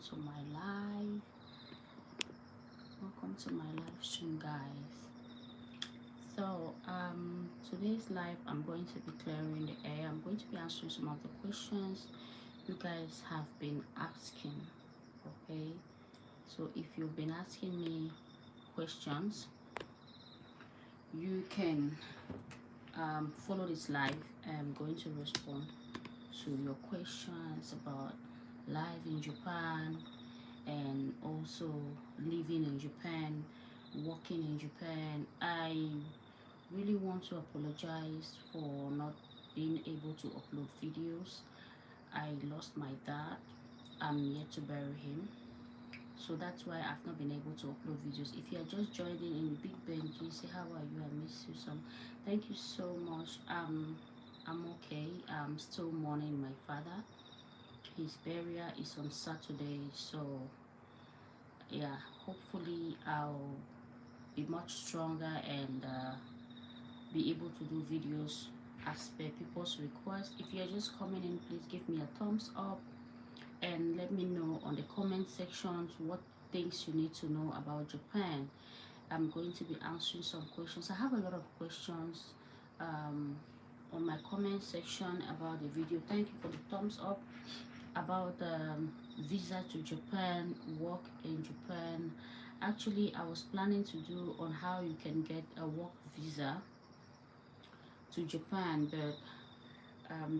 to my live. Welcome to my live stream, guys. So today's live, I'm going to be clearing the air. I'm going to be answering some of the questions you guys have been asking. Okay, so if you've been asking me questions, you can follow this live. I'm going to respond to your questions about life in Japan, and also living in Japan, working in Japan. I really want to apologize for not being able to upload videos. I lost my dad. I'm yet to bury him, so that's why I've not been able to upload videos. If you are just joining in, Big Benji, say how are you? I miss you some. Thank you so much. I'm okay. I'm still mourning my father. His burial is on Saturday, so yeah, hopefully I'll be much stronger and be able to do videos as per people's request. If you're just coming in, please give me a thumbs up and let me know on the comment sections what things you need to know about Japan. I'm going to be answering some questions. I have a lot of questions um, on my comment section about the video. Thank you for the thumbs up about visa to Japan, work in Japan. Actually, I was planning to do on how you can get a work visa to Japan, but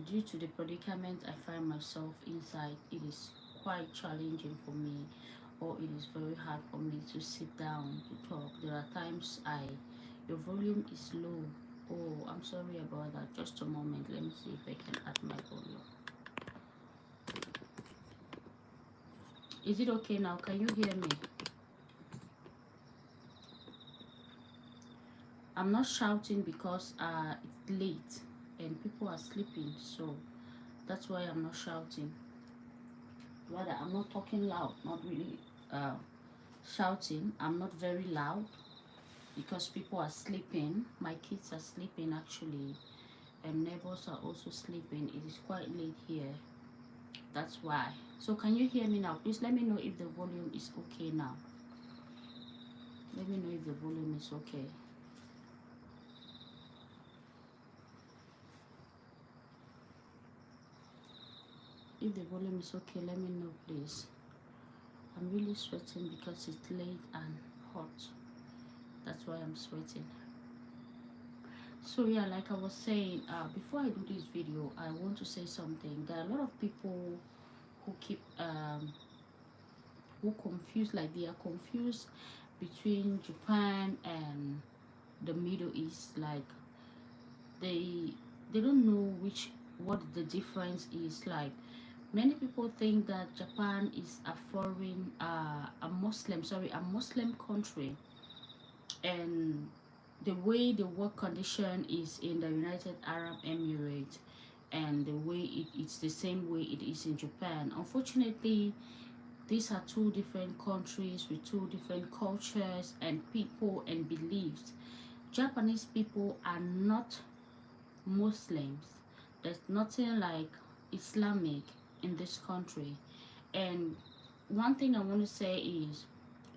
due to the predicament I find myself inside, it is quite challenging for me, or it is very hard for me to sit down to talk. There are times your volume is low. Oh, I'm sorry about that. Just a moment. Let me see if I can add my volume. Is it okay now? Can you hear me? I'm not shouting because it's late and people are sleeping, so that's why I'm not shouting. Rather, I'm not talking loud, not really shouting. I'm not very loud because people are sleeping. My kids are sleeping actually, and neighbors are also sleeping. It is quite late here. That's why. So can you hear me now? Please let me know if the volume is okay now. Let me know if the volume is okay. If the volume is okay, let me know, please. I'm really sweating because it's late and hot. That's why I'm sweating. So yeah, like I was saying, before I do this video, I want to say something. There are a lot of people who keep who confuse, like they are confused between Japan and the Middle East. Like they don't know what the difference is. Like many people think that Japan is a foreign a Muslim country, and the way the work condition is in the United Arab Emirates and the way it's the same way it is in Japan. Unfortunately, these are two different countries with two different cultures and people and beliefs. Japanese people are not Muslims. There's nothing like Islamic in this country. And one thing I want to say is,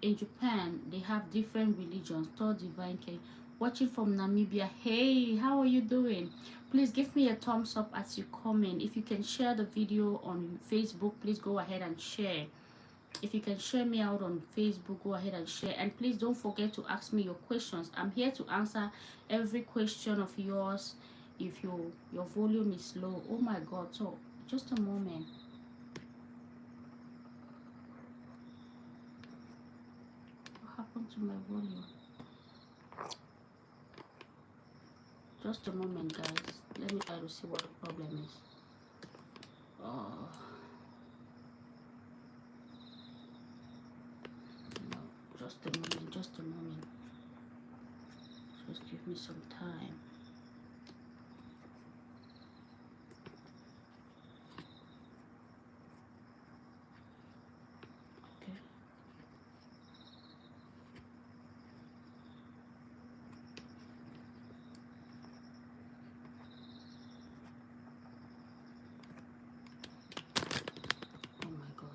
in Japan, they have different religions. Third Divine King, watching from Namibia. Hey, how are you doing? Please give me a thumbs up as you comment. If you can share the video on Facebook, please go ahead and share. If you can share me out on Facebook, go ahead and share. And please don't forget to ask me your questions. I'm here to answer every question of yours. If your volume is low, oh my God, so just a moment. What happened to my volume? Just a moment, guys. Let me try to see what the problem is. Oh, no, just a moment, just a moment. Just give me some time. Okay. Oh my God.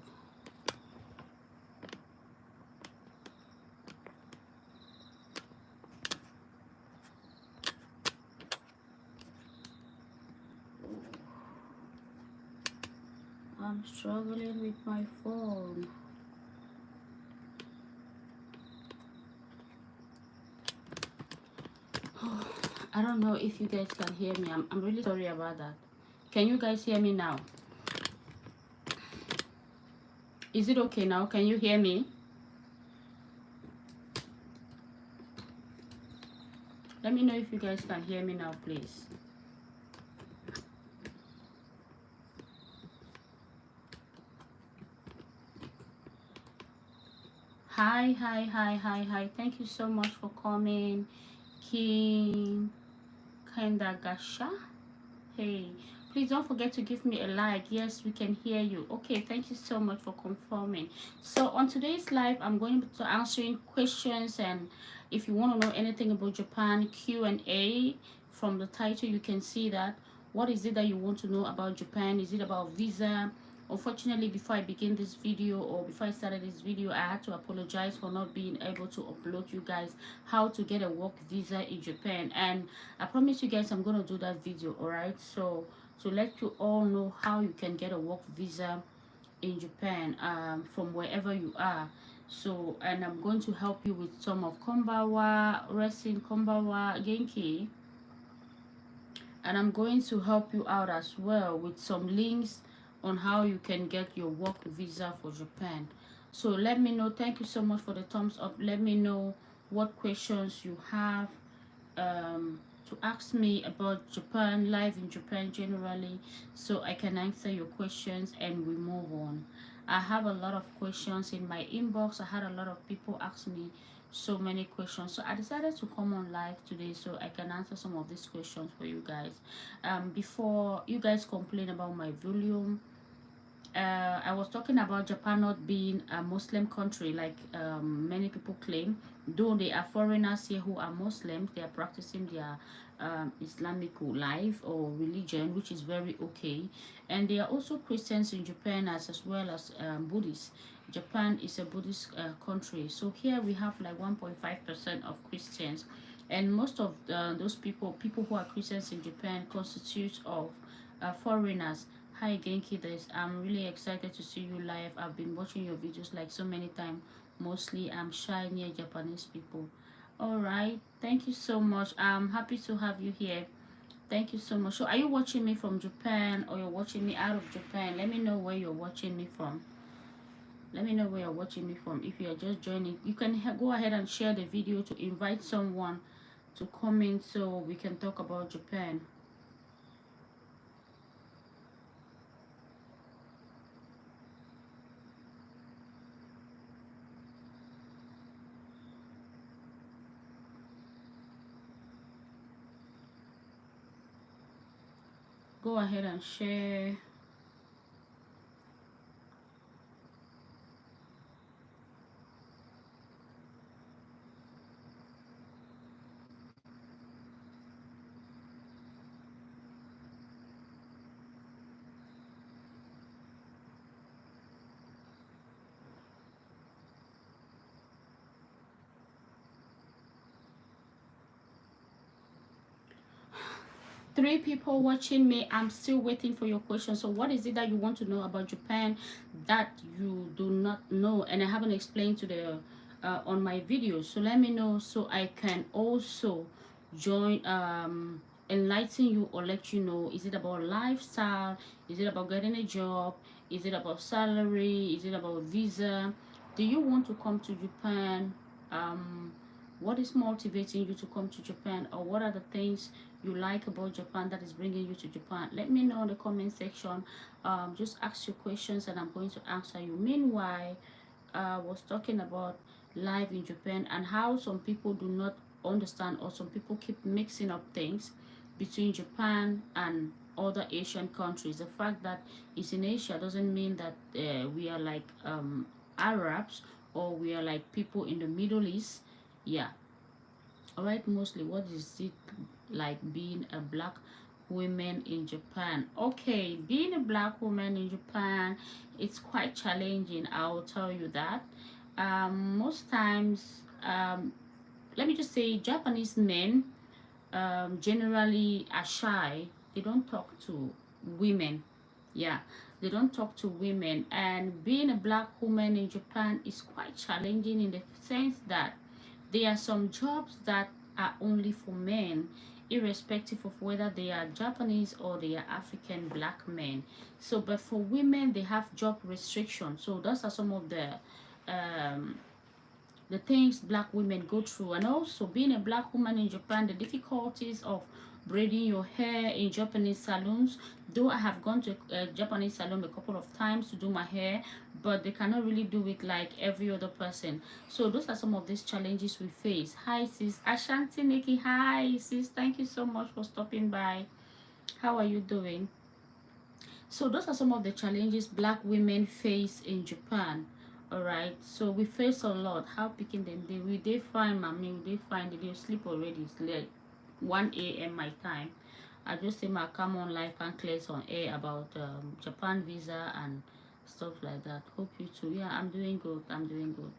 Struggling with my phone. I don't know if you guys can hear me. I'm really sorry about that. Can you guys hear me now? Is it okay now? Can you hear me? Let me know if you guys can hear me now, please. Hi, hi, hi, hi, hi. Thank you so much for coming. King Kandagasha. Hey, please don't forget to give me a like. Yes, we can hear you. Okay, thank you so much for confirming. So on today's live, I'm going to answering questions, and if you want to know anything about Japan, Q&A. From the title you can see that what is it that you want to know about Japan. Is it about visa? Unfortunately, before I begin this video, or before I started this video, I had to apologize for not being able to upload you guys how to get a work visa in Japan, and I promise you guys I'm gonna do that video. All right, so to let you all know how you can get a work visa in Japan, from wherever you are. So, and I'm going to help you with some of Kombawa, Resin Kombawa, Genki, and I'm going to help you out as well with some links on how you can get your work visa for Japan. So let me know. Thank you so much for the thumbs up. Let me know what questions you have, to ask me about Japan, life in Japan generally, so I can answer your questions and we move on. I have a lot of questions in my inbox. I had a lot of people ask me so many questions, so I decided to come on live today so I can answer some of these questions for you guys. Before you guys complain about my volume, I was talking about Japan not being a Muslim country like many people claim. Though they are foreigners here who are Muslims, they are practicing their Islamic life or religion, which is very okay. And there are also Christians in Japan as well as Buddhists. Japan is a Buddhist country, so here we have like 1.5% of Christians, and most of those people who are Christians in Japan constitute of foreigners. Hi Genki, this I'm really excited to see you live. I've been watching your videos like so many times. Mostly I'm shy near Japanese people. All right, thank you so much. I'm happy to have you here. Thank you so much. So are you watching me from Japan, or you're watching me out of Japan? Let me know where you're watching me from. Let me know where you're watching me from. If you are just joining, you can go ahead and share the video to invite someone to come in so we can talk about Japan. Go ahead and share. Three people watching me. I'm still waiting for your question. So what is it that you want to know about Japan that you do not know and I haven't explained to the on my videos? So let me know so I can also join, enlighten you or let you know. Is it about lifestyle? Is it about getting a job? Is it about salary? Is it about visa? Do you want to come to Japan? What is motivating you to come to Japan, or what are the things you like about Japan that is bringing you to Japan? Let me know in the comment section. Just ask your questions and I'm going to answer you. Meanwhile, I was talking about life in Japan and how some people do not understand, or some people keep mixing up things between Japan and other Asian countries. The fact that it's in Asia doesn't mean that we are like Arabs, or we are like people in the Middle East. Yeah. All right, mostly what is it like being a black woman in Japan? Okay, being a black woman in Japan, it's quite challenging, I'll tell you that. Most times, let me just say, Japanese men generally are shy. They don't talk to women. Yeah, They don't talk to women. And being a black woman in Japan is quite challenging in the sense that there are some jobs that are only for men, irrespective of whether they are Japanese or they are African black men. So, but for women, they have job restrictions. So those are some of um, the things black women go through. And also being a black woman in Japan, the difficulties of braiding your hair in Japanese salons. Though I have gone to a Japanese salon a couple of times to do my hair, but they cannot really do it like every other person. So those are some of these challenges we face. Hi sis Ashanti Nikki. Hi sis, thank you so much for stopping by. How are you doing? So those are some of the challenges black women face in Japan. All right, so we face a lot. How picking them? They find mommy, they find they sleep already. It's like 1 a.m. my time. I just say my come on live and clears on air about Japan visa and stuff like that. Hope you too. Yeah, I'm doing good. I'm doing good.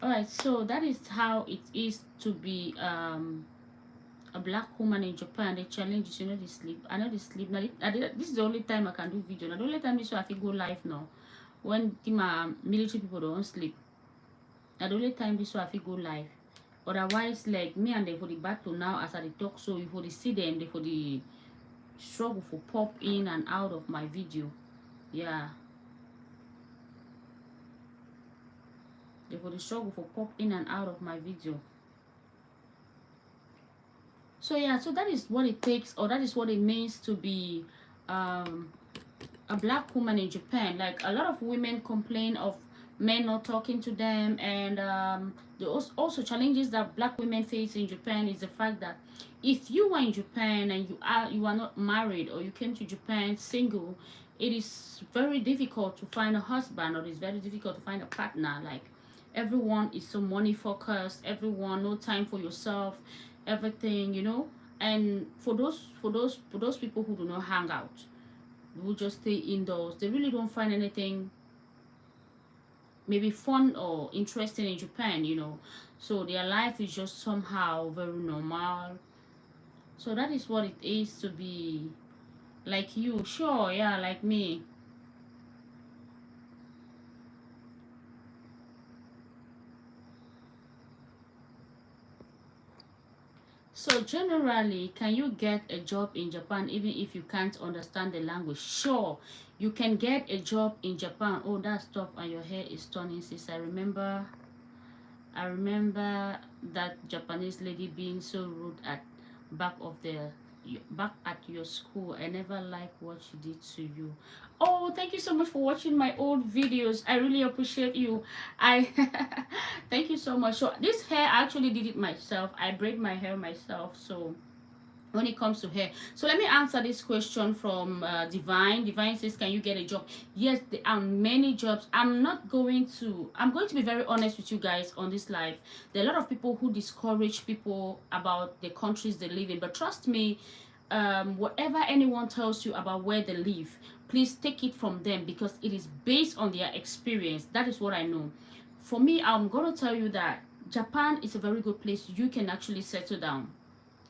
All right, so that is how it is to be a black woman in Japan. The challenge is, you know, the sleep. I know the sleep. Now, this is the only time I can do video. Now, the only time this way I can go live now. When the military people don't sleep. Now, the only time this way I can go live. Otherwise, like me and they for the battle now as I talk, so if they see them, they for the struggle for pop in and out of my video. Yeah. They for the struggle for pop in and out of my video. So yeah, so that is what it takes, or that is what it means to be a black woman in Japan. Like a lot of women complain of men not talking to them, and the also challenges that black women face in Japan is the fact that if you are in Japan and you are not married, or you came to Japan single, it is very difficult to find a husband, or it's very difficult to find a partner. Like everyone is so money focused, everyone no time for yourself, everything, you know. And for those people who do not hang out, who just stay indoors, they really don't find anything maybe fun or interesting in Japan, you know. So their life is just somehow very normal. So that is what it is to be like you. Sure, yeah, like me. So generally, can you get a job in Japan even if you can't understand the language? Sure, you can get a job in Japan. Oh, that stuff on your hair is turning, sis. I remember that Japanese lady being so rude at back of the back at your school. I never liked what she did to you. Oh, thank you so much for watching my old videos. I really appreciate you. I thank you so much. So this hair, I actually did it myself. I braid my hair myself. So when it comes to hair, so let me answer this question from Divine says, can you get a job? Yes, there are many jobs. I'm going to be very honest with you guys on this live. There are a lot of people who discourage people about the countries they live in, but trust me, whatever anyone tells you about where they live, please take it from them, because it is based on their experience. That is what I know. For me, I'm going to tell you that Japan is a very good place. You can actually settle down.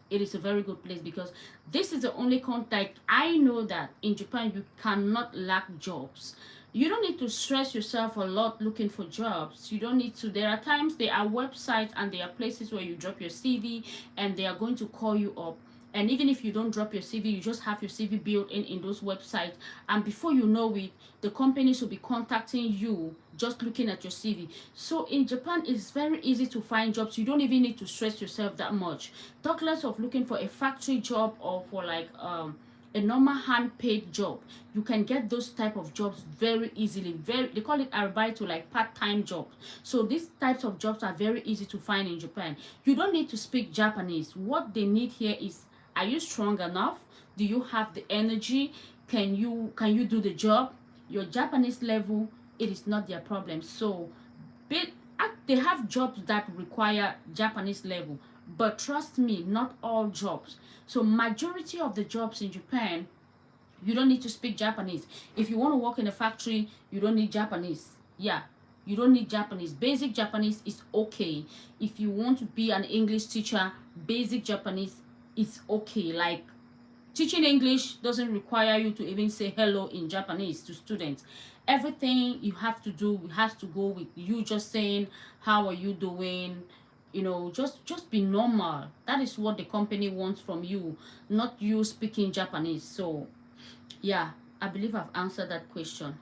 It is a very good place, because this is the only contact I know that in Japan you cannot lack jobs. You don't need to stress yourself a lot looking for jobs. You don't need to. There are times, there are websites and there are places where you drop your CV and they are going to call you up. And even if you don't drop your CV, you just have your CV built in those websites, and before you know it, the companies will be contacting you just looking at your CV. So in Japan, it's very easy to find jobs. You don't even need to stress yourself that much. Talk less of looking for a factory job or for like a normal hand-paid job. You can get those type of jobs very easily. They call it to like part-time jobs. So these types of jobs are very easy to find in Japan. You don't need to speak Japanese. What they need here is, are you strong enough? Do you have the energy? Can you do the job? Your Japanese level, it is not their problem. So they have jobs that require Japanese level, but trust me, not all jobs. So majority of the jobs in Japan, you don't need to speak Japanese. If you want to work in a factory, you don't need Japanese. Yeah, you don't need Japanese. Basic Japanese is okay. If you want to be an English teacher, basic Japanese is okay. Like Teaching English doesn't require you to even say hello in Japanese to students. Everything you have to do has to go with you just saying how are you doing, just be normal. That is what the company wants from you, not you speaking Japanese. So yeah, I believe I've answered that question.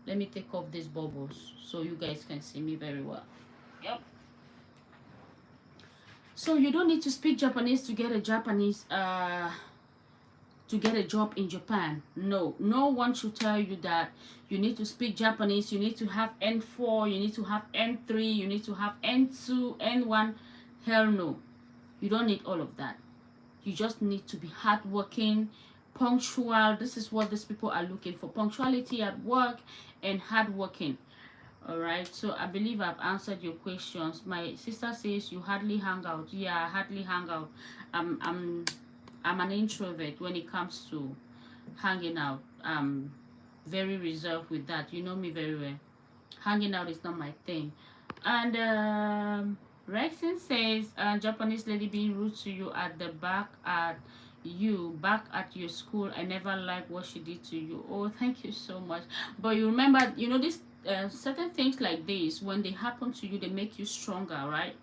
Let me take off these bubbles so you guys can see me very well. Yep. So you don't need to speak Japanese to get a job in Japan. No, no one should tell you that you need to speak Japanese, you need to have N4, you need to have N3, you need to have N2, N1. Hell no. You don't need all of that. You just need to be hardworking, punctual. This is what these people are looking for: punctuality at work and hardworking. All right, so I believe I've answered your questions. My sister says you hardly hang out. Yeah, I hardly hang out. I'm an introvert when it comes to hanging out. I'm very reserved with that. You know me very well. Hanging out is not my thing. And Rexon says, Japanese lady being rude to you at the back at your school. I never liked what she did to you. Oh, thank you so much. But you remember, this certain things like this, when they happen to you, they make you stronger, right?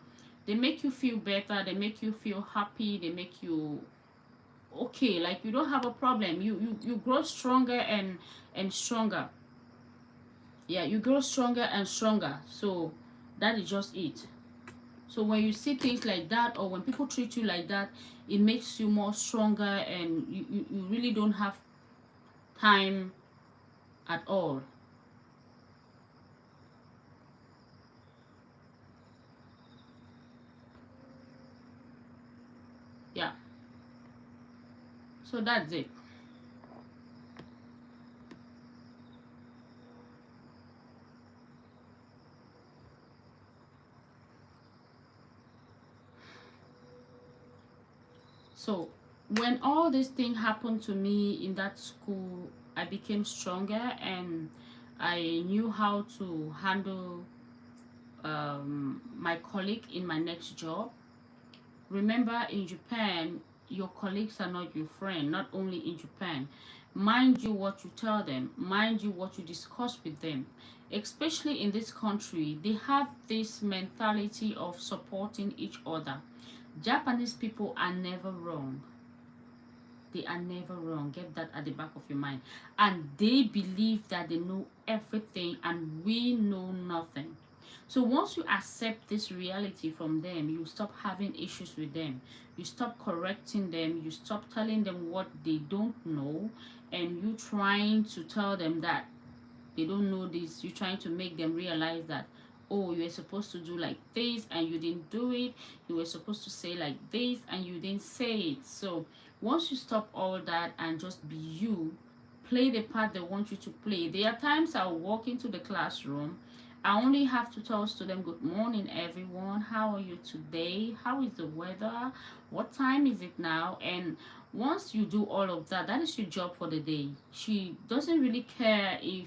They make you feel better. They make you feel happy. They make you okay, like you don't have a problem. You grow stronger and stronger. Yeah, you grow stronger and stronger. So that is just it. So when you see things like that, or when people treat you like that, it makes you more stronger, and you really don't have time at all. Yeah, so that's it. So when all this thing happened to me in that school, I became stronger, and I knew how to handle my colleague in my next job. Remember, in Japan, your colleagues are not your friend, not only in Japan. Mind you what you tell them, mind you what you discuss with them. Especially in this country, they have this mentality of supporting each other. Japanese people are never wrong. They are never wrong. Get that at the back of your mind. And they believe that they know everything and we know nothing. So once you accept this reality from them, you stop having issues with them. You stop correcting them. You stop telling them what they don't know. And you trying to tell them that they don't know this. You're trying to make them realize that, oh, you were supposed to do like this and you didn't do it. You were supposed to say like this and you didn't say it. So once you stop all that and just be you, play the part they want you to play. There are times I'll walk into the classroom, I only have to tell students, good morning everyone, how are you today, how is the weather, what time is it now? And once you do all of that, that is your job for the day. She doesn't really care if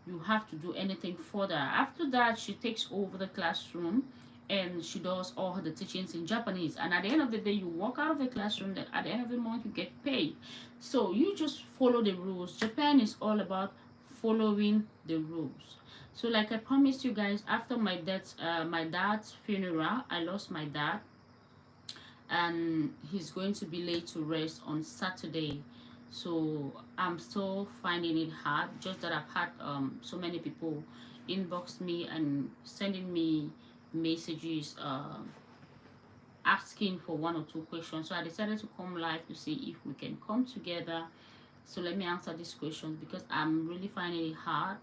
you have to do anything further. After that, she takes over the classroom and she does all the teachings in Japanese. And at the end of the day, you walk out of the classroom, that at the end of the month, you get paid. So you just follow the rules. Japan is all about following the rules. So like I promised you guys, after my dad's funeral, I lost my dad, and he's going to be laid to rest on Saturday. So I'm still finding it hard. Just that I've had so many people inbox me and sending me messages asking for one or two questions. So I decided to come live to see if we can come together. So let me answer these questions because I'm really finding it hard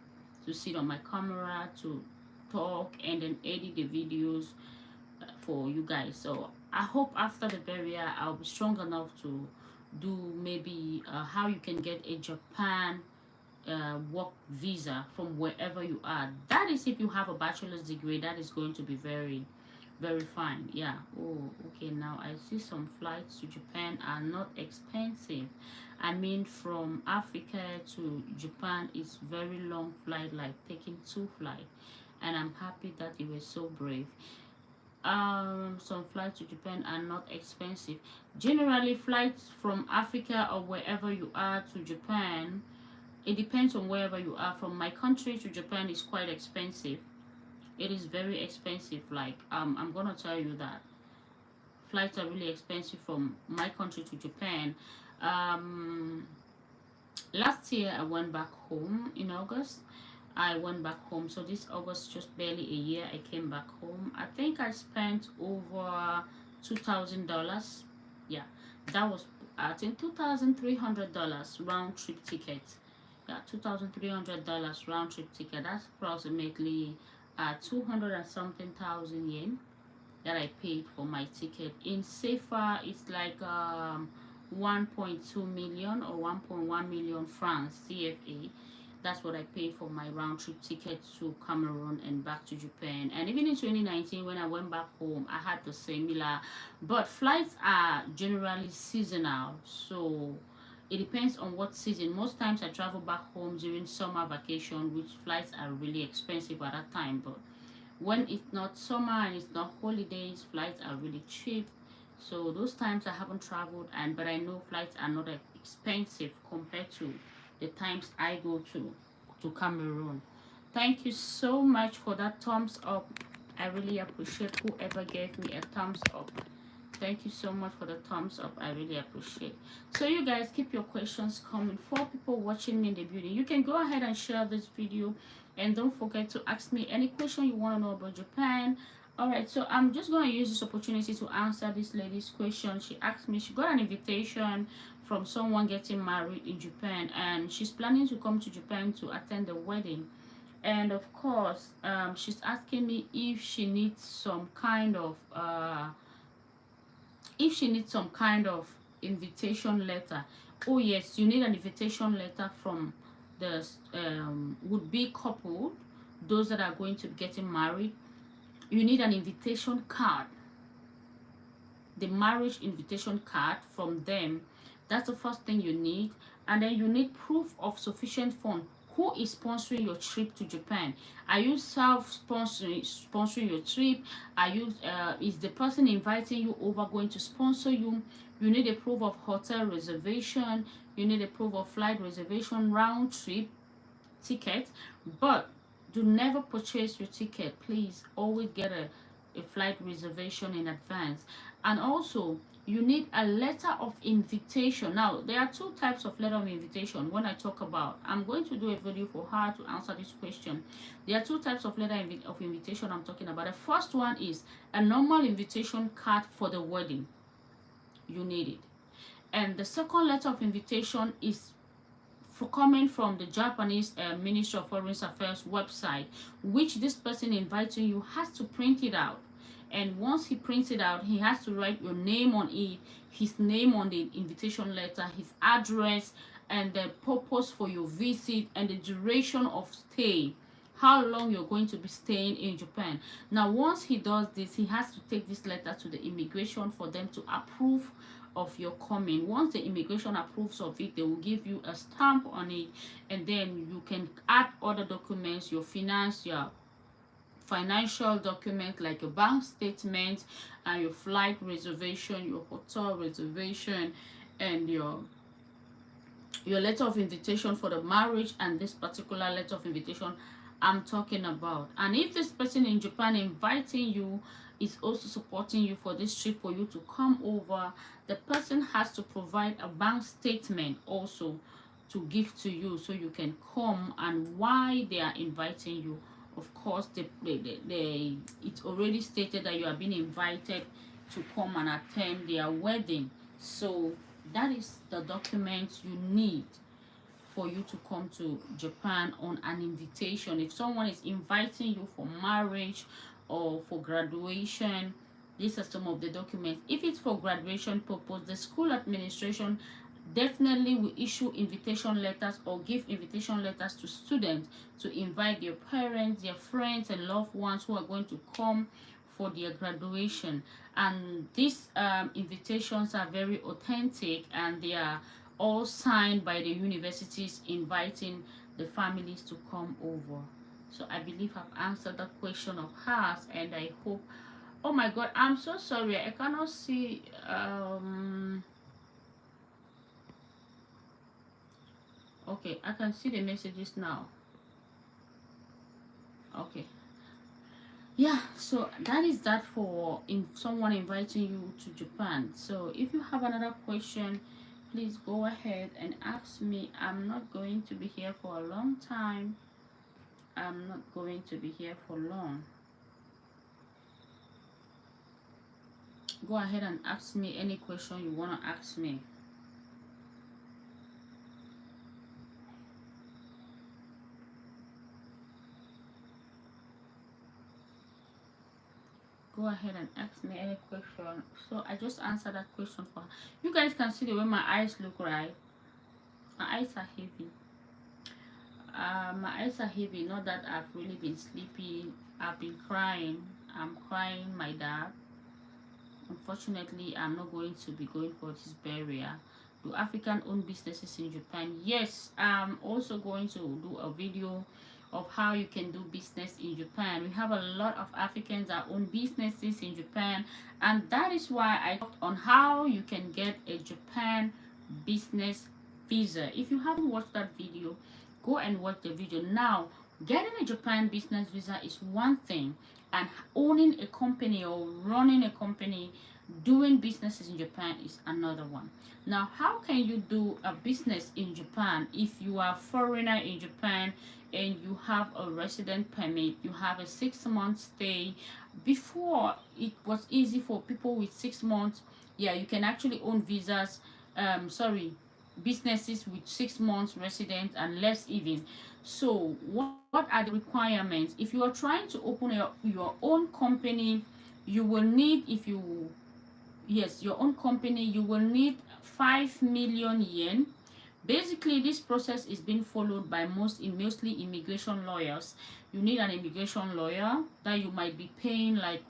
to sit on my camera to talk and then edit the videos for you guys. So I hope after the burial I'll be strong enough to do maybe how you can get a Japan work visa from wherever you are. That is if you have a bachelor's degree. That is going to be very very fine. Yeah. Oh, okay. Now I see some flights to Japan are not expensive. I mean, from Africa to Japan is very long flight, like taking two flights. And I'm happy that you were so brave. Some flights to Japan are not expensive. Generally, flights from Africa or wherever you are to Japan, it depends on wherever you are. From my country to Japan is quite expensive. It is very expensive. Like I'm gonna tell you that flights are really expensive from my country to Japan. Um, Last year I went back home in August. I went back home. So this August, just barely a year, I came back home. I think I spent over $2,000. Yeah, that was I think $2,300 round trip ticket. Yeah, $2,300 round trip ticket. That's approximately 200 and something thousand yen that I paid for my ticket. In SEFA, it's like 1.2 million or 1.1 million francs CFA. That's what I paid for my round trip ticket to Cameroon and back to Japan. And even in 2019, when I went back home, I had the similar. But flights are generally seasonal, so it depends on what season. Most times I travel back home during summer vacation, which flights are really expensive at that time. But when it's not summer and it's not holidays, flights are really cheap. So those times I haven't traveled, and but I know flights are not expensive compared to the times I go to Cameroon. Thank you so much for that thumbs up. I really appreciate whoever gave me a thumbs up. Thank you so much for the thumbs up. I really appreciate. So you guys keep your questions coming. For people watching me in the building, you can go ahead and share this video, and don't forget to ask me any question you want to know about Japan. All right, so I'm just going to use this opportunity to answer this lady's question. She asked me, she got an invitation from someone getting married in Japan, and she's planning to come to Japan to attend the wedding. And of course, she's asking me if she needs some kind of invitation letter. Oh yes, you need an invitation letter from the would-be couple, those that are going to be getting married. You need an invitation card, the marriage invitation card from them. That's the first thing you need. And then you need proof of sufficient fund. Who is sponsoring your trip to Japan? Are you sponsoring your trip? Are you is the person inviting you over going to sponsor you? You need a proof of hotel reservation. You need a proof of flight reservation, round trip ticket. But do never purchase your ticket. Please always get a flight reservation in advance. And also you need a letter of invitation. Now there are two types of letter of invitation. When I talk about, I'm going to do a video for her to answer this question. There are two types of letter of invitation I'm talking about. The first one is a normal invitation card for the wedding. You need it. And the second letter of invitation is coming from the Japanese Ministry of Foreign Affairs website, which this person inviting you has to print it out. And once he prints it out, he has to write your name on it, his name on the invitation letter, his address, and the purpose for your visit, and the duration of stay, how long you're going to be staying in Japan. Now once he does this, he has to take this letter to the immigration for them to approve of your coming. Once the immigration approves of it, they will give you a stamp on it, and then you can add other documents, your financial document like a bank statement, and your flight reservation, your hotel reservation, and your letter of invitation for the marriage, and this particular letter of invitation I'm talking about. And if this person in Japan inviting you is also supporting you for this trip for you to come over, the person has to provide a bank statement also to give to you so you can come. And why they are inviting you, of course, it's already stated that you are being invited to come and attend their wedding. So that is the documents you need for you to come to Japan on an invitation. If someone is inviting you for marriage or for graduation, these are some of the documents. If it's for graduation purpose, the school administration definitely will issue invitation letters or give invitation letters to students to invite their parents, their friends, and loved ones who are going to come for their graduation. And these invitations are very authentic, and they are all signed by the universities inviting the families to come over. So I believe I've answered that question of hers, and I hope Oh my god, I'm so sorry, I cannot see. Okay, I can see the messages now. Okay, yeah, so that is that for in someone inviting you to Japan. So if you have another question, please go ahead and ask me. I'm not going to be here for a long time. I'm not going to be here for long. Go ahead and ask me any question you want to ask me. Go ahead and ask me any question. So I just answered that question for you. Guys can see the way my eyes look, right? My eyes are heavy. My eyes are heavy. Not that I've really been sleepy. I've been crying. I'm crying my dad. Unfortunately, I'm not going to be going for this burial. Do African owned businesses in Japan? Yes, I'm also going to do a video of how you can do business in Japan. We have a lot of Africans that own businesses in Japan, and that is why I talked on how you can get a Japan business visa. If you haven't watched that video, go and watch the video. Now, getting a Japan business visa is one thing, and owning a company or running a company, doing businesses in Japan is another one. Now, how can you do a business in Japan if you are a foreigner in Japan and you have a resident permit, you have a 6 month stay? Before, it was easy for people with 6 months. Yeah, you can actually own visas, sorry, businesses with 6 months resident and less even. So what are the requirements? If you are trying to open your own company, you will need, if you, yes, your own company, you will need 5 million yen. Basically, this process is being followed by mostly immigration lawyers. You need an immigration lawyer that you might be paying like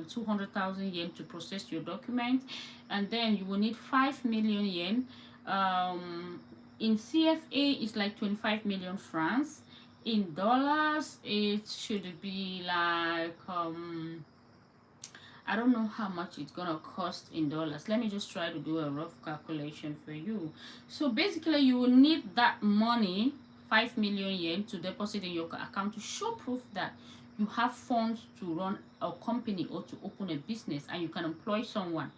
200,000 yen to process your document, and then you will need 5 million yen. In CFA, it's like 25 million francs. In dollars, it should be like I don't know how much it's gonna cost in dollars. Let me just try to do a rough calculation for you. So basically, you will need that money, 5 million yen, to deposit in your account to show proof that you have funds to run a company or to open a business, and you can employ someone.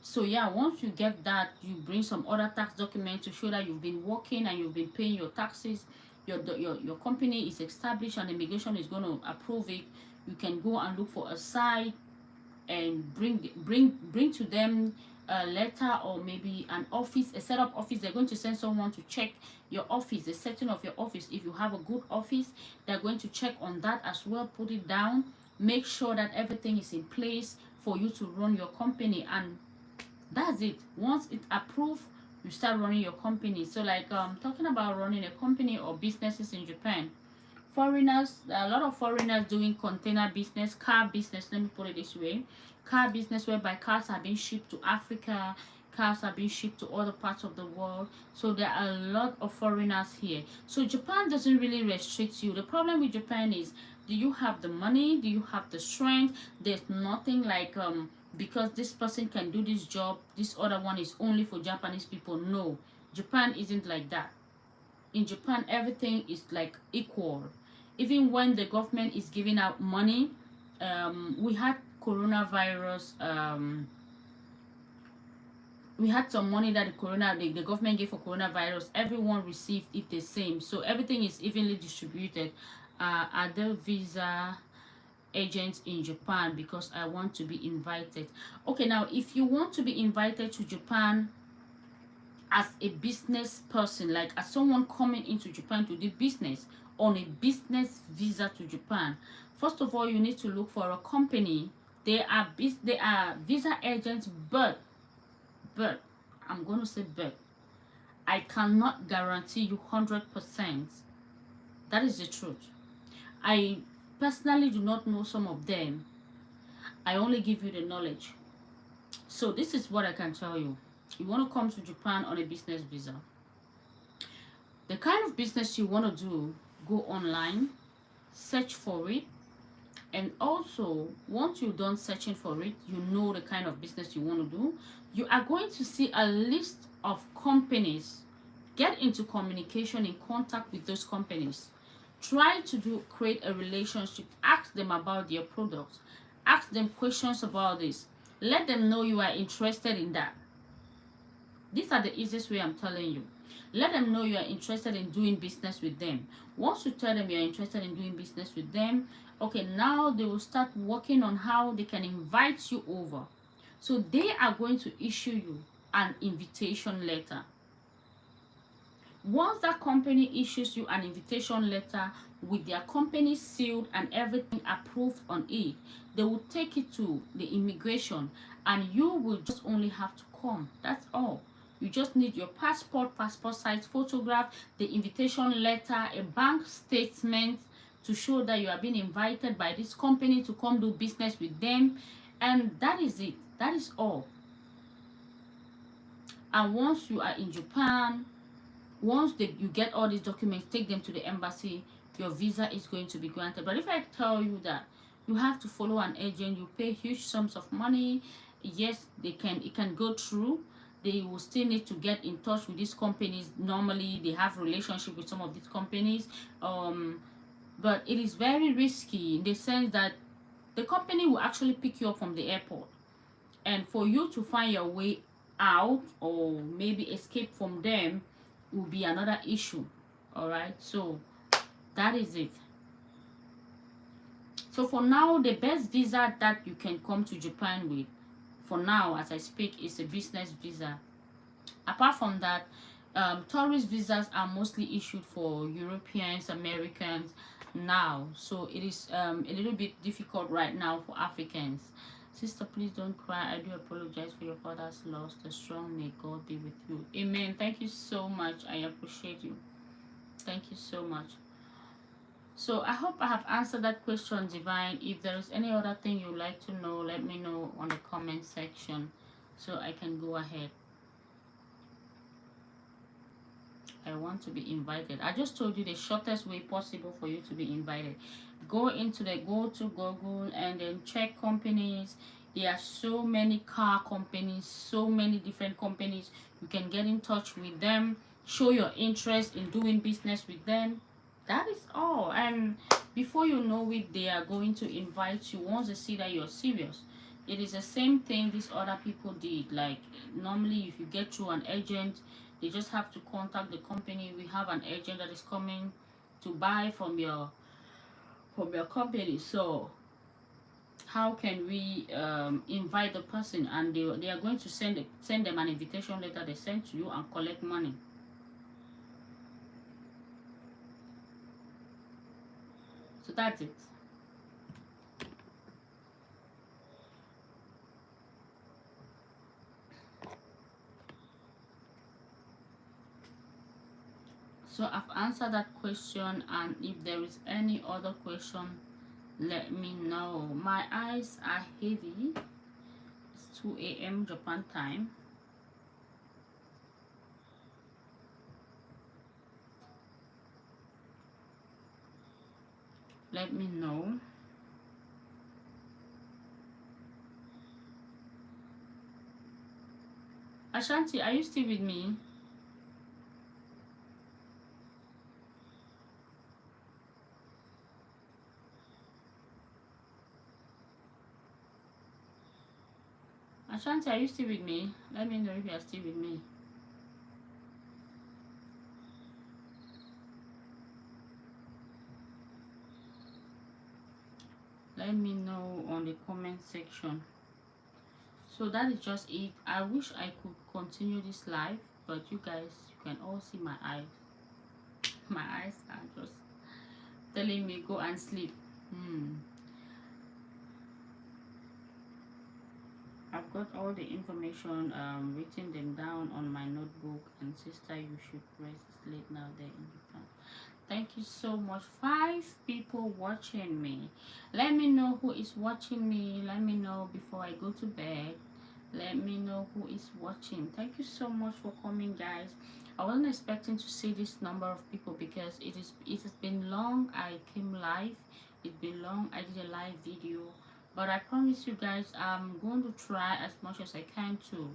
So yeah, once you get that, you bring some other tax documents to show that you've been working and you've been paying your taxes. Your company is established and immigration is going to approve it. You can go and look for a site and bring to them a letter, or maybe an office, a setup office. They're going to send someone to check your office, the setting of your office. If you have a good office, they're going to check on that as well, put it down, make sure that everything is in place for you to run your company, and that's it. Once it's approved, you start running your company. So like talking about running a company or businesses in Japan, foreigners, a lot of foreigners doing container business, car business, let me put it this way, car business, whereby cars are being shipped to Africa, cars are being shipped to other parts of the world. So there are a lot of foreigners here. So Japan doesn't really restrict you. The problem with Japan is, do you have the money, do you have the strength? There's nothing like because this person can do this job, this other one is only for Japanese people. No, Japan isn't like that. In Japan, everything is like equal. Even when the government is giving out money, we had coronavirus. We had some money that the government gave for coronavirus. Everyone received it the same, so everything is evenly distributed. Other visa agents in Japan, because I want to be invited. Okay, now if you want to be invited to Japan as a business person, like as someone coming into Japan to do business on a business visa to Japan, first of all, you need to look for a company. They are visa agents, but I'm going to say but I cannot guarantee you 100%. That is the truth. I personally do not know some of them. I only give you the knowledge. So this is what I can tell you. You want to come to Japan on a business visa. The kind of business you want to do, go online, search for it, And also, once you're done searching for it, you know the kind of business you want to do, you are going to see a list of companies. Get into communication, in contact with those companies. Try to create a relationship. Ask them about their products. Ask them questions about this. Let them know you are interested in that. These are the easiest way I'm telling you. Let them know you are interested in doing business with them. Once you tell them you're interested in doing business with them, okay, now they will start working on how they can invite you over. So they are going to issue you an invitation letter. Once that company issues you an invitation letter with their company sealed and everything approved on it, they will take it to the immigration and you will just only have to come. That's all. You just need your passport size photograph, the invitation letter, a bank statement to show that you have been invited by this company to come do business with them, and that is it. That is all. And once you are in Japan, once you get all these documents, take them to the embassy, your visa is going to be granted. But if I tell you that you have to follow an agent, you pay huge sums of money, yes, it can go through. They will still need to get in touch with these companies. Normally they have relationship with some of these companies, but it is very risky in the sense that the company will actually pick you up from the airport, and for you to find your way out or maybe escape from them will be another issue. All right, so that is it. So for now, the best visa that you can come to Japan with, for now as I speak, is a business visa. Apart from that, tourist visas are mostly issued for Europeans, Americans now, so it is a little bit difficult right now for Africans. Sister, please don't cry. I do apologize for your father's loss. The strong, may God be with you. Amen. Thank you so much. I appreciate you. Thank you so much. So I hope I have answered that question, Divine. If there is any other thing you'd like to know, let me know on the comment section so I can go ahead. I want to be invited. I just told you the shortest way possible for you to be invited. Go to Google and then check companies. There are so many car companies, so many different companies. You can get in touch with them, show your interest in doing business with them. That is all. And before you know it, they are going to invite you once they see that you're serious. It is the same thing these other people did. Like, normally if you get through an agent, they just have to contact the company. We have an agent that is coming to buy from your company. So how can we invite the person? And they are going to send them an invitation letter they send to you and collect money. So that's it. So I've answered that question, and if there is any other question, let me know. My eyes are heavy. It's 2 a.m. Japan time. Let me know. Ashanti, are you still with me? Ashanti, are you still with me? Let me know if you are still with me. Let me know on the comment section. So that is just it. I wish I could continue this live, but you guys, you can all see my eyes. My eyes are just telling me go and sleep. I've got all the information written them down on my notebook. And sister, you should rest. It's late now there in Japan. Thank you so much. 5 people watching me. Let me know who is watching me. Let me know before I go to bed. Let me know who is watching. Thank you so much for coming, guys. I wasn't expecting to see this number of people because it has been long I came live It's been long. I did a live video, but I promise you guys I'm going to try as much as I can to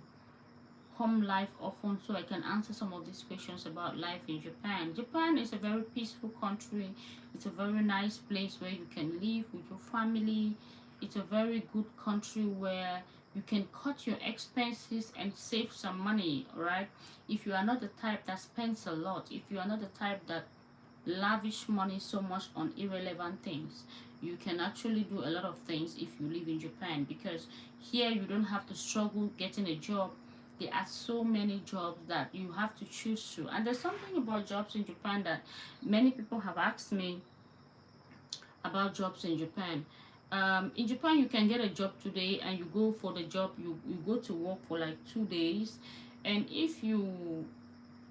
come live often so I can answer some of these questions about life in Japan. Japan is a very peaceful country. It's a very nice place where you can live with your family. It's a very good country where you can cut your expenses and save some money, right? If you are not the type that spends a lot, if you are not the type that lavish money so much on irrelevant things, you can actually do a lot of things if you live in Japan, because here you don't have to struggle getting a job. There are so many jobs that you have to choose to, and there's something about jobs in Japan that many people have asked me about jobs in Japan. In Japan, you can get a job today and you go for the job, you go to work for like 2 days, and if you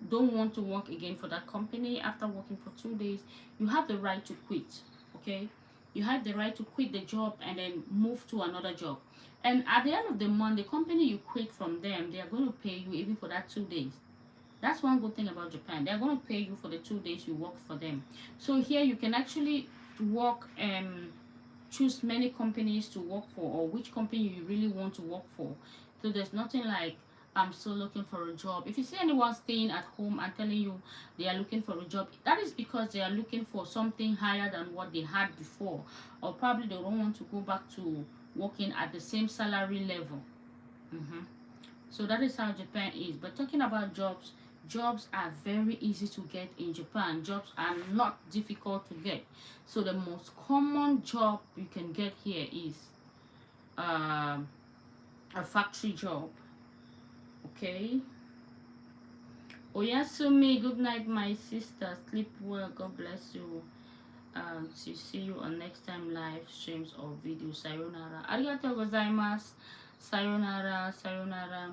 don't want to work again for that company after working for 2 days, you have the right to quit. Okay, you have the right to quit the job and then move to another job, and at the end of the month, the company you quit from them, they are going to pay you even for that 2 days. That's one good thing about Japan. They're going to pay you for the 2 days you work for them. So here you can actually work and choose many companies to work for, or which company you really want to work for. So there's nothing like I'm still looking for a job. If you see anyone staying at home and telling you they are looking for a job, that is because they are looking for something higher than what they had before, or probably they don't want to go back to working at the same salary level. Mm-hmm. So that is how Japan is. But talking about jobs, jobs are very easy to get in Japan. Jobs are not difficult to get. So the most common job you can get here is um, a factory job. Okay. Oyasumi, good night, my sister. Sleep well. God bless you. To see you on next time live streams or videos. Sayonara. Arigatou gozaimasu. Sayonara. Sayonara.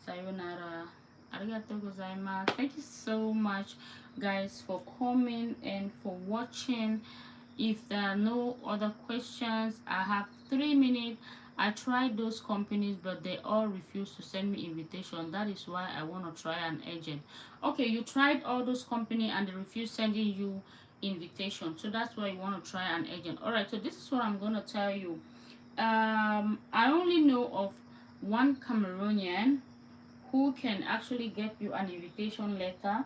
Sayonara. Arigatou gozaimasu. Thank you so much, guys, for coming and for watching. If there are no other questions, I have 3 minutes. I tried those companies, but they all refused to send me invitation. That is why I want to try an agent. Okay, you tried all those companies and they refused sending you invitation. So that's why you want to try an agent. All right, so this is what I'm going to tell you. I only know of one Cameroonian who can actually get you an invitation letter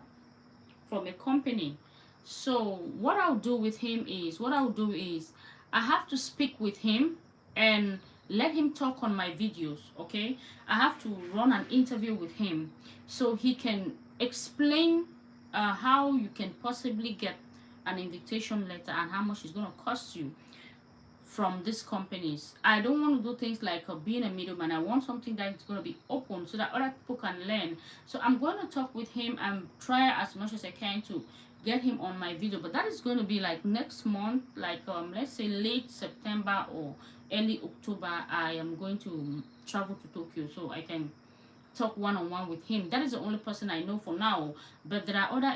from a company. So what I'll do is I have to speak with him and let him talk on my videos. Okay, I have to run an interview with him so he can explain how you can possibly get an invitation letter and how much it's going to cost you from these companies. I don't want to do things like being a middleman. I want something that is going to be open so that other people can learn. So I'm going to talk with him and try as much as I can to get him on my video. But that is going to be like next month, like let's say late September or early October. I am going to travel to Tokyo so I can talk one-on-one with him. That is the only person I know for now, but there are other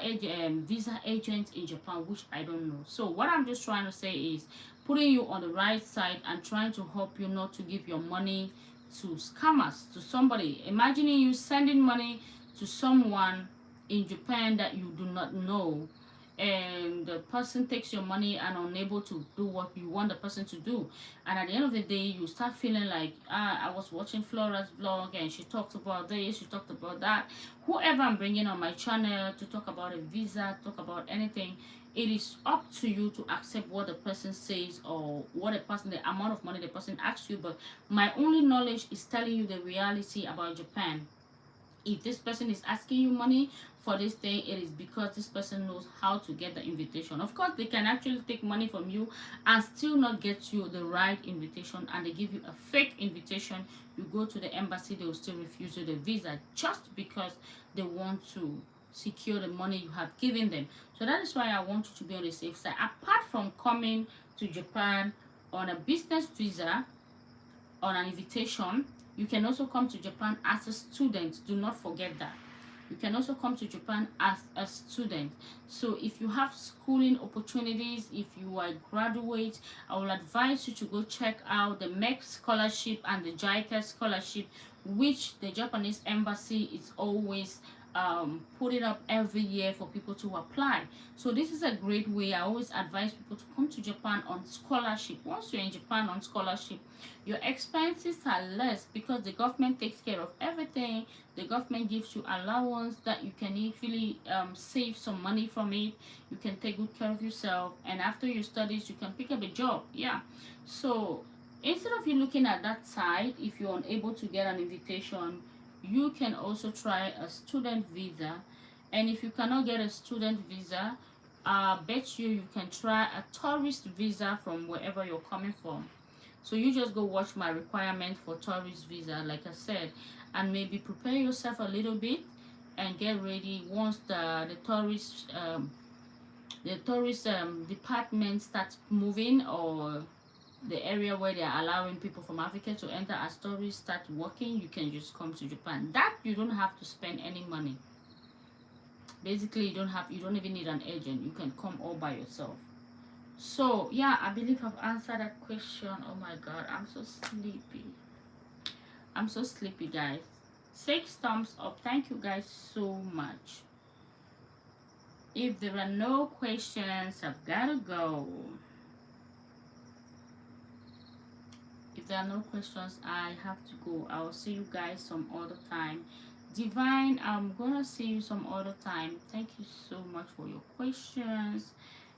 visa agents in Japan which I don't know. So what I'm just trying to say is putting you on the right side and trying to help you not to give your money to scammers, to somebody. Imagining you sending money to someone in Japan that you do not know, and the person takes your money and unable to do what you want the person to do, and at the end of the day you start feeling like, I was watching Flora's vlog and she talked about this, she talked about that. Whoever I'm bringing on my channel to talk about a visa, talk about anything, it is up to you to accept what the person says or what the amount of money the person asks you. But my only knowledge is telling you the reality about Japan. If this person is asking you money for this thing, it is because this person knows how to get the invitation. Of course, they can actually take money from you and still not get you the right invitation, and they give you a fake invitation. You go to the embassy, they will still refuse you the visa just because they want to secure the money you have given them. So that is why I want you to be on the safe side. Apart from coming to Japan on a business visa, on an invitation, you can also come to Japan as a student. Do not forget that. You can also come to Japan as a student. So if you have schooling opportunities, if you are a graduate, I will advise you to go check out the MEC scholarship and the JICA scholarship, which the Japanese embassy is always put it up every year for people to apply. So this is a great way. I always advise people to come to Japan on scholarship. Once you're in Japan on scholarship, your expenses are less because the government takes care of everything. The government gives you allowance that you can actually save some money from it. You can take good care of yourself, and after your studies you can pick up a job. Yeah. So instead of you looking at that side, if you're unable to get an invitation, you can also try a student visa. And if you cannot get a student visa, I bet you can try a tourist visa from wherever you're coming from. So you just go watch my requirement for tourist visa, like I said, and maybe prepare yourself a little bit and get ready. Once the tourist department starts moving, or the area where they're allowing people from Africa to enter as tourists start working, you can just come to Japan. That you don't have to spend any money. Basically, you don't even need an agent. You can come all by yourself. So yeah, I believe I've answered that question. Oh my god, I'm so sleepy. I'm so sleepy, guys. 6 thumbs up. Thank you guys so much. If there are no questions, I've gotta go. If there are no questions, I have to go. I will see you guys some other time. Divine, I'm gonna see you some other time. Thank you so much for your questions.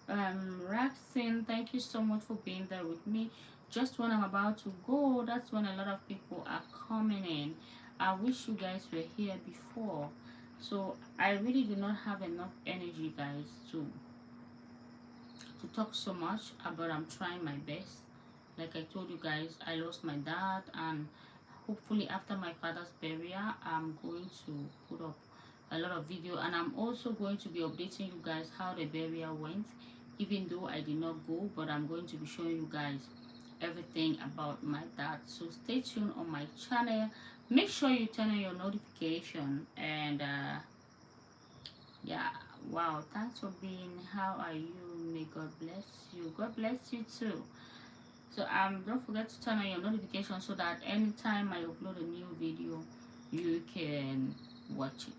Raxin, thank you so much for being there with me. Just when I'm about to go, that's when a lot of people are coming in. I wish you guys were here before. So I really do not have enough energy, guys, to talk so much, but I'm trying my best. Like I told you guys, I lost my dad, and hopefully after my father's burial, I'm going to put up a lot of video, and I'm also going to be updating you guys how the burial went, even though I did not go, but I'm going to be showing you guys everything about my dad. So stay tuned on my channel. Make sure you turn on your notification, and yeah, wow, thanks for being. How are you? May God bless you. God bless you too. So don't forget to turn on your notifications so that anytime I upload a new video, you can watch it.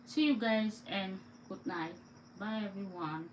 See you guys, and good night. Bye everyone.